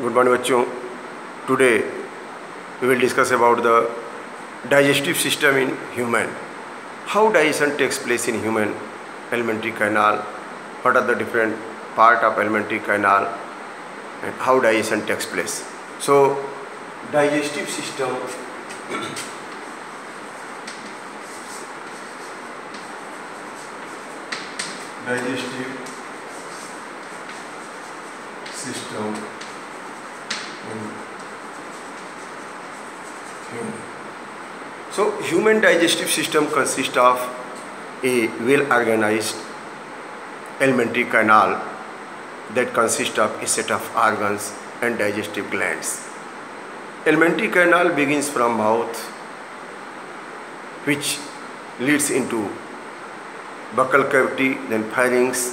Good morning बच्चों. Today we will discuss about the digestive system in human. How digestion takes place in human alimentary canal, what are the different part of alimentary canal and how digestion takes place. So digestive system in human. So human digestive system consists of a well organized alimentary canal that consists of a set of organs and digestive glands. Alimentary canal begins from mouth, which leads into buccal cavity, then pharynx,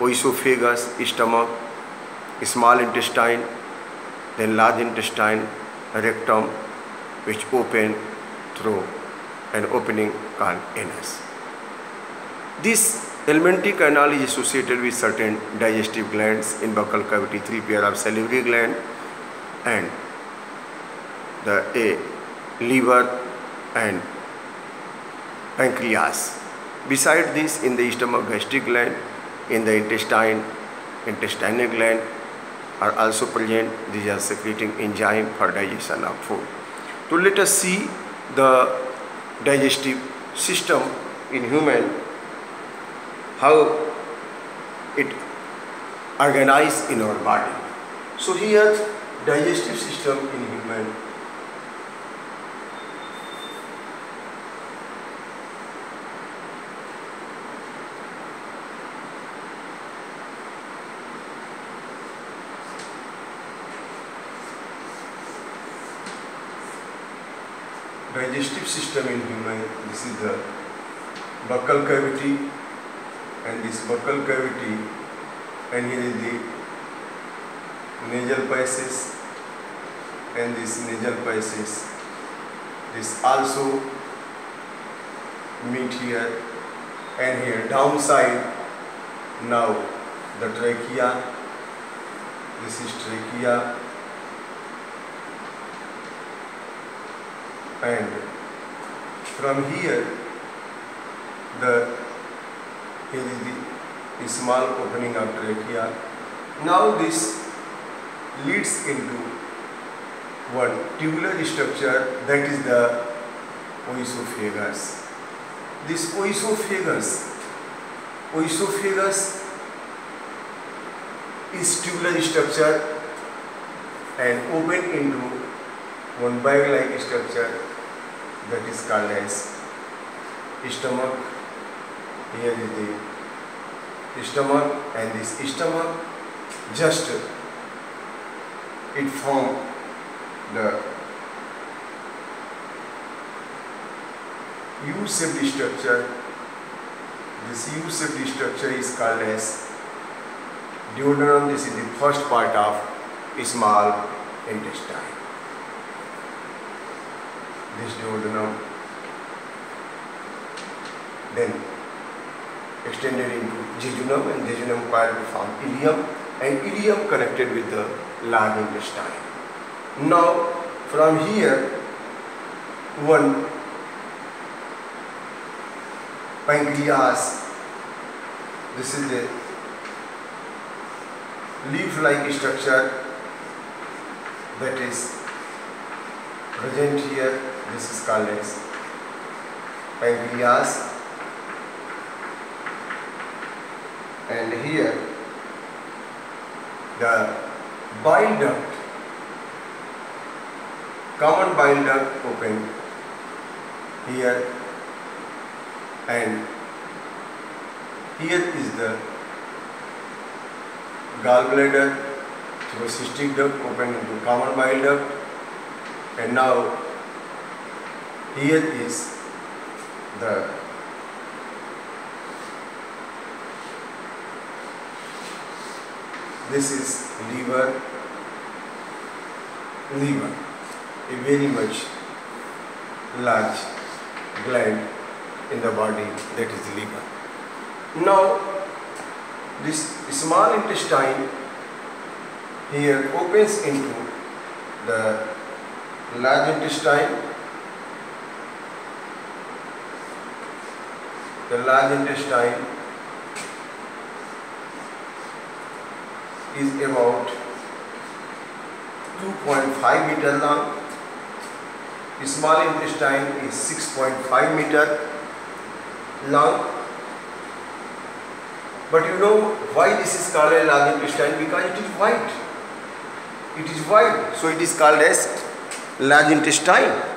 oesophagus, stomach, small intestine, then large intestine, rectum, which open through an opening called anus. This alimentary canal is associated with certain digestive glands. In buccal cavity, 3 pair of salivary gland and the liver and pancreas. Beside this, in the stomach, gastric gland, in the intestine, intestinal gland are also present. These are secreting enzyme for digestion of food. So let us see the digestive system in human, how it organized in our body. So here digestive system in human. Digestive system in human, this is the buccal cavity and this buccal cavity, and here is the nasal passage and this nasal passage. This also meet here and here downside. Now the trachea, this is trachea, and from here here is the small opening of trachea. Now this leads into one tubular structure, that is the oesophagus. This oesophagus is tubular structure and open into one bag-like structure that is called as stomach. Here is the stomach, and this stomach just it form the U-shaped structure. This U-shaped structure is called as duodenum. This is the first part of small intestine. This duodenum then extended into jejunum, and jejunum coiled to form ileum, and ileum connected with the large intestine. Now from here one pancreas, this is the leaf-like structure that is present here. This is called as pancreas, and here the bile duct, common bile duct open here, and here is the gallbladder through cystic duct open into common bile duct, and now here is this is liver, a very much large gland in the body, that is liver. Now this small intestine here opens into the large intestine. The large intestine is about 2.5 meter long. The small intestine is 6.5 meter long. But you know why this is called a large intestine? Because it is wide. It is wide, so it is called as large intestine.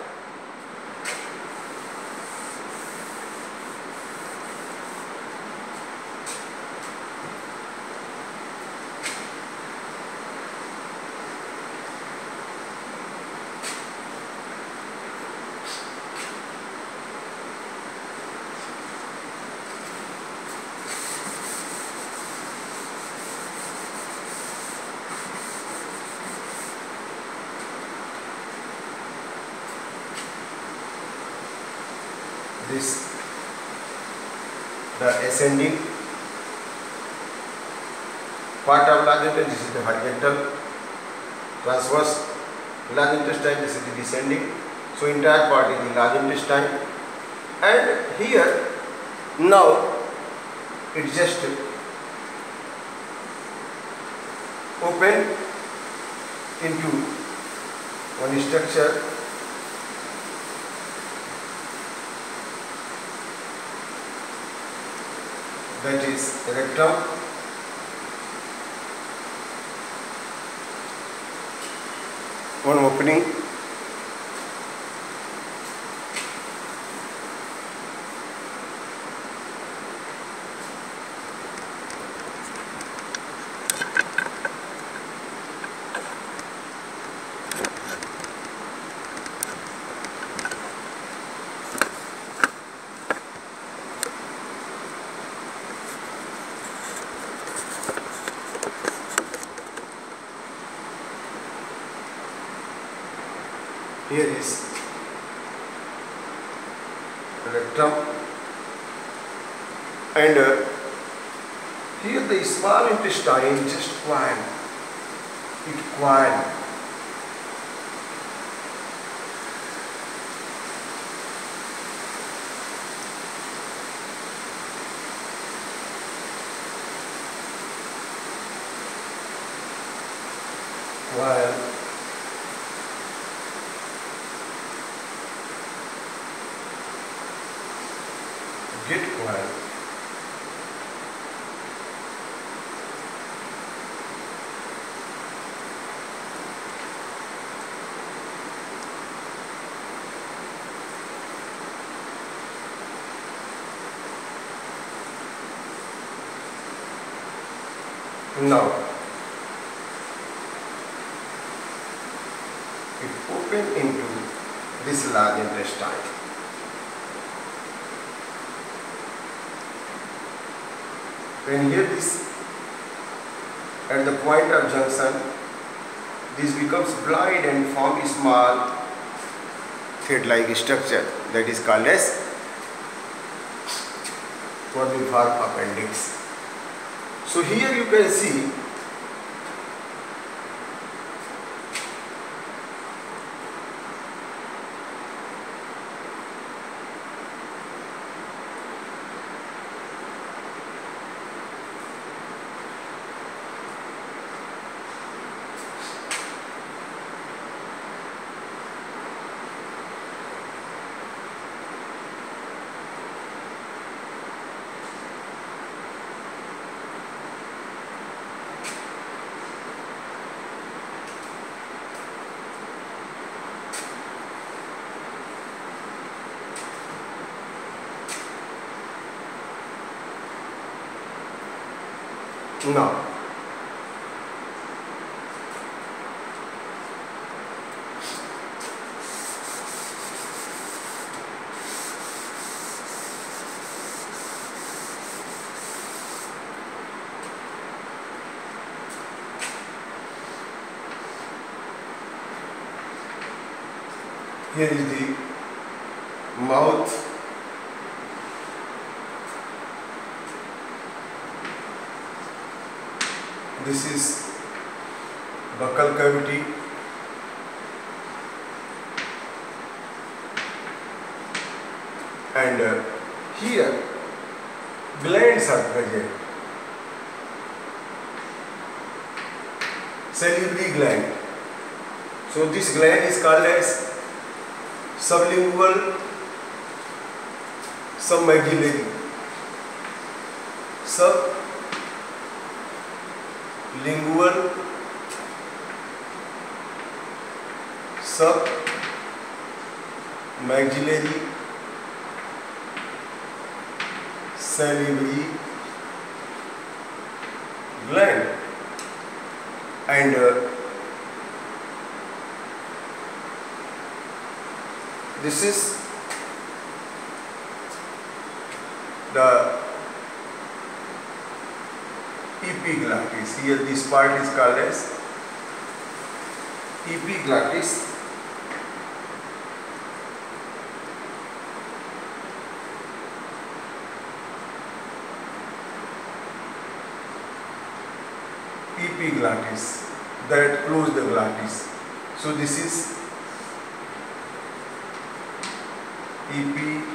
This the ascending part of large intestine. This is the horizontal transverse large intestine. This is the descending. So entire part is the large intestine, and here now it just open into one structure. That is rectum. One opening. Here is rectum, and here the small intestine just coiled. It coiled. While get quiet. Now it open into this large intestine. When here this at the point of junction, this becomes blind and form a small thread-like structure that is called as vermiform appendix. So here you can see now. Here is the mouth. This is buccal cavity, and here glands are present. Salivary gland. So this gland is called as sublingual, submaxillary. Sublingual, submaxillary, salivary gland, and this is the epiglottis. Here this part is called as epiglottis. Epiglottis, that close the glottis. So this is epiglottis,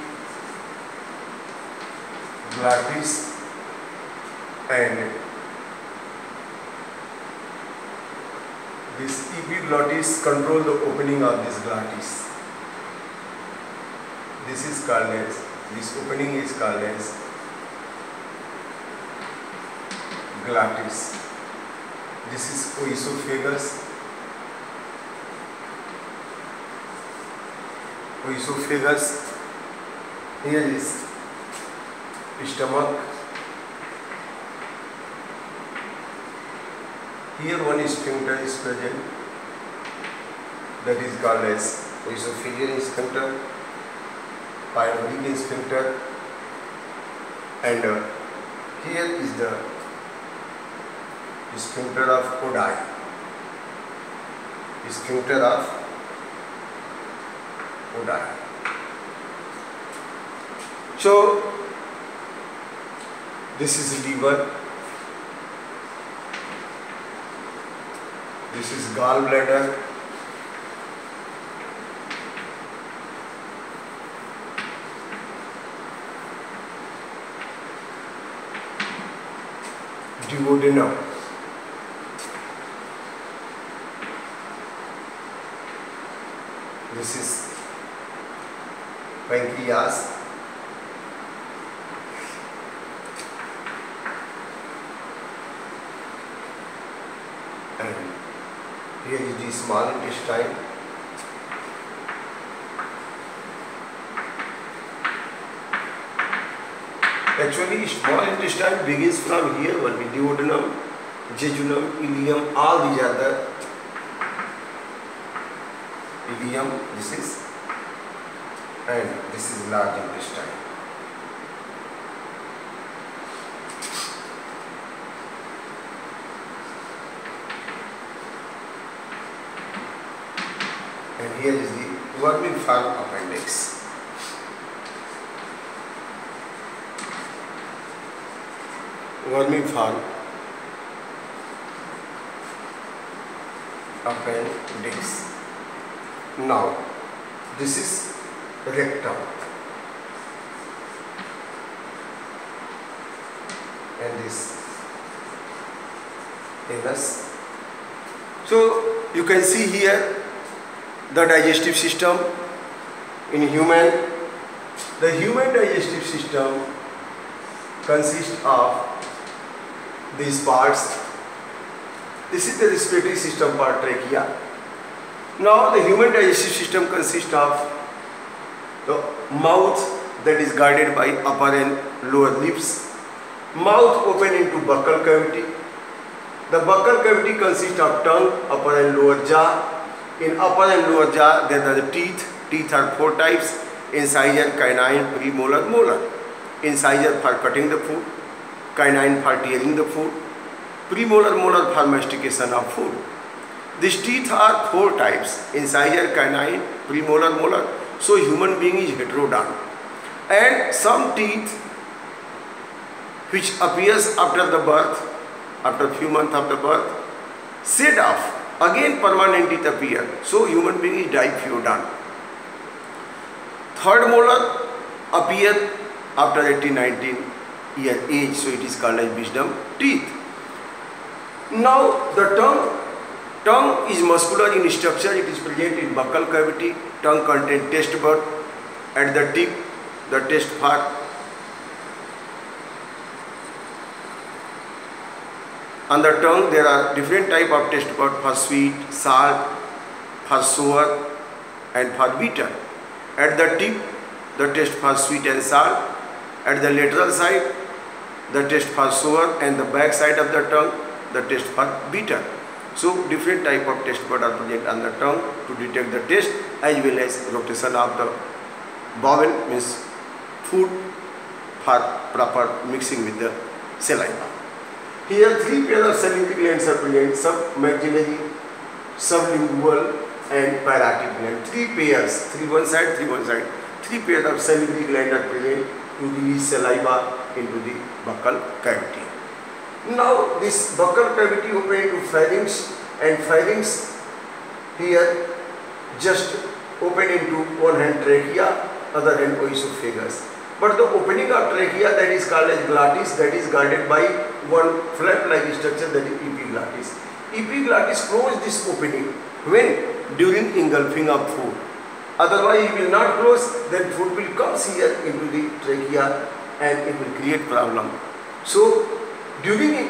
and this epiglottis control the opening of this glottis. This is called as, this opening is called as glottis. This is oesophagus. Oesophagus. Here is stomach. Here one sphincter is present, that is called as oesophageal sphincter, pyloric sphincter, and here is the sphincter of Oddi. Sphincter of Oddi. So this is liver, this is gallbladder, duodenum, this is pancreas, and here is the small intestine, actually small intestine begins from here only, duodenum, jejunum, ileum, all these are the ileum, this is, and this is large intestine. And here is the vermiform appendix. Vermiform appendix. Now this is rectum, and this anus. So you can see here the digestive system in human. The human digestive system consists of these parts. This is the respiratory system part, trachea. Now the human digestive system consists of the mouth, that is guarded by upper and lower lips. Mouth open into buccal cavity. The buccal cavity consists of tongue, upper and lower jaw. In upper and lower jaw there are the teeth. Teeth are 4 types: incisor, canine, premolar, molar. Incisor for cutting the food, canine for tearing the food, premolar, molar for mastication of food. These teeth are 4 types: incisor, canine, premolar, molar. So human being is heterodont. And some teeth which appears after the birth, after few months of the birth, shed off again permanent it appear. So human being is diphyodont. Third molar appear after 18-19 year age, so it is called as wisdom teeth. Now the tongue is muscular in structure. It is present in buccal cavity. Tongue contains taste bud at the tip, the taste part. On the tongue there are different type of taste bud, for sweet, salt, for sour and for bitter. At the tip the taste for sweet and salt. At the lateral side the taste for sour, and the back side of the tongue the taste for bitter. So different type of taste bud are present on the tongue to detect the taste, as well as rotation of the bowel, means food for proper mixing with the saliva. Here three pairs of salivary glands are present: submaxillary, sublingual and parotid gland. Three pairs, three one side, three pairs of salivary glands are present to release saliva into the buccal cavity. Now this buccal cavity open into pharynx, and pharynx here just open into one hand trachea, other hand oesophagus. But the opening of trachea, that is called as glottis, that is guarded by one flap-like structure, that is epiglottis. Epiglottis close this opening when during engulfing of food. Otherwise it will not close, then food will come here into the trachea and it will create problem. So during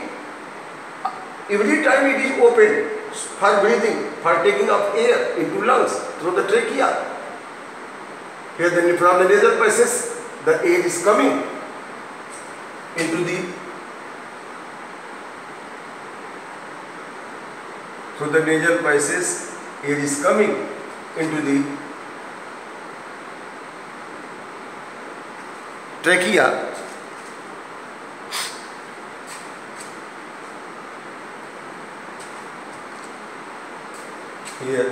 every time it is open for breathing, for taking of air into lungs through the trachea. Here then from the nasal passages the air is coming into the, through the nasal passages air is coming into the trachea. Here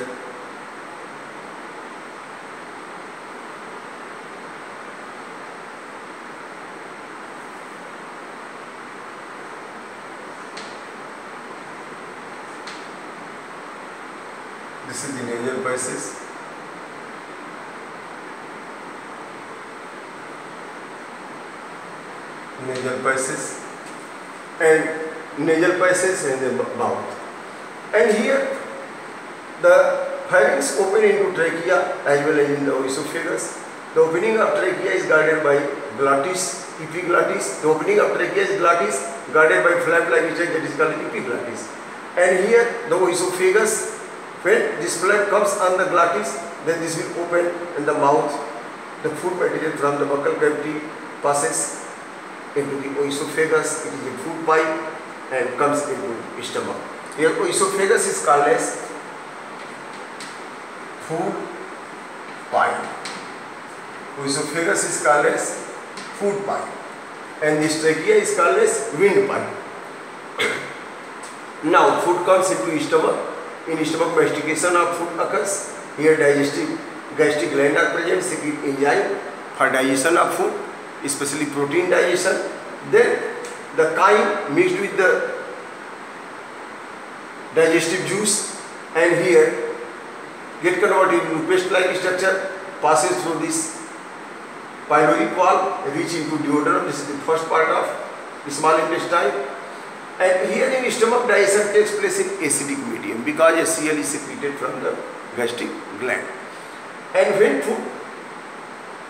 this is the nasal passage. Nasal passage and nasal passage in the mouth. And here the pharynx open into trachea as well as in the oesophagus. The opening of trachea is guarded by glottis, epiglottis. The opening of trachea is glottis, guarded by flap-like structure, that is called epiglottis. And here the oesophagus, when this flap comes on the glottis, then this will open in the mouth. The food material from the buccal cavity passes into the oesophagus. It is a food pipe and comes into stomach. Here oesophagus is called as food pipe. Oesophagus is called as food pipe, and this trachea is called as windpipe. Now food comes into stomach. In stomach mastication of food occurs. Here gastric gland are present, secrete enzyme for digestion of food, especially protein digestion. Then the chyme mixed with the digestive juice and here get converted into paste-like structure, passes through this pylori valve, reach into duodenum. This is the first part of small intestine. And here in stomach digestion takes place in acidic medium because HCl is secreted from the gastric gland. And when food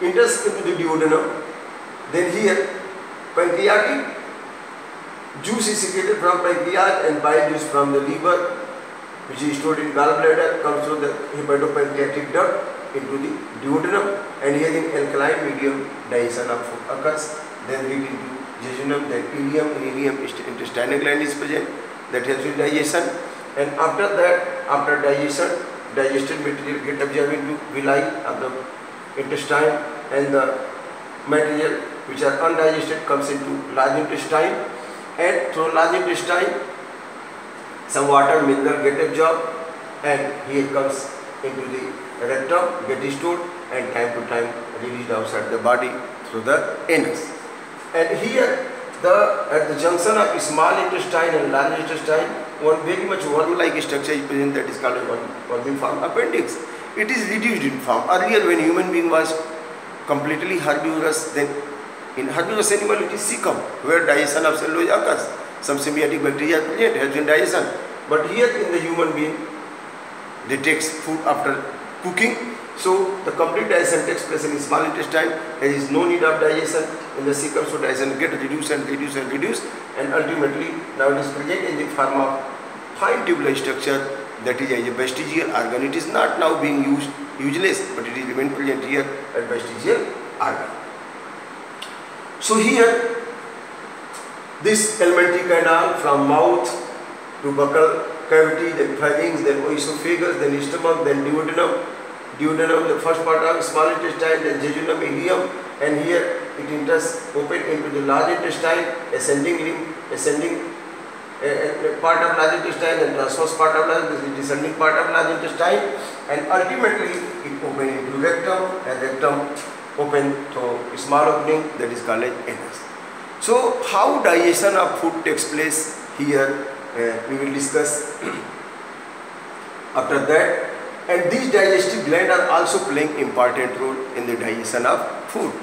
enters into the duodenum, then here pancreatic juice is secreted from pancreas and bile juice from the liver, which is stored in gallbladder, comes through the hepatopancreatic duct into the duodenum, and here in alkaline medium digestion of food occurs, then reach into jejunum, then ileum. In ileum intestinal gland is present that helps with digestion, and after that, after digestion, digested material get absorbed into villi of the intestine, and the material which are undigested comes into large intestine, and through large intestine some water mineral get absorbed and here comes into the rectum, get stored and time to time released outside the body through the anus. And here at the junction of small intestine and large intestine one very much worm-like structure is present, that is called a vermiform appendix. It is reduced in form. Earlier, when human being was completely herbivorous, then in herbivorous animal it is cecum, where digestion of cellulose occurs. Some symbiotic bacteria present, helps in digestion. But here in the human being, they take food after cooking. So the complete digestion takes place in the small intestine. There is no need of digestion in the cecum, so digestion get reduced and reduced and reduced, and ultimately now it is present in the form of fine tubular structure, that is a vestigial organ. It is not now being used, useless, but it is remain present here as vestigial organ. So here, this alimentary canal from mouth to buccal cavity, then pharynx, then oesophagus, then stomach, then duodenum. Duodenum, the first part of small intestine, then jejunum, ileum, and here it enters open into the large intestine, ascending limb, ascending part of large intestine, and transverse part of large, the descending part of large intestine, and ultimately it open into rectum, and rectum open to small opening, that is called anus. So how digestion of food takes place here, we will discuss after that. And these digestive glands are also playing important role in the digestion of food.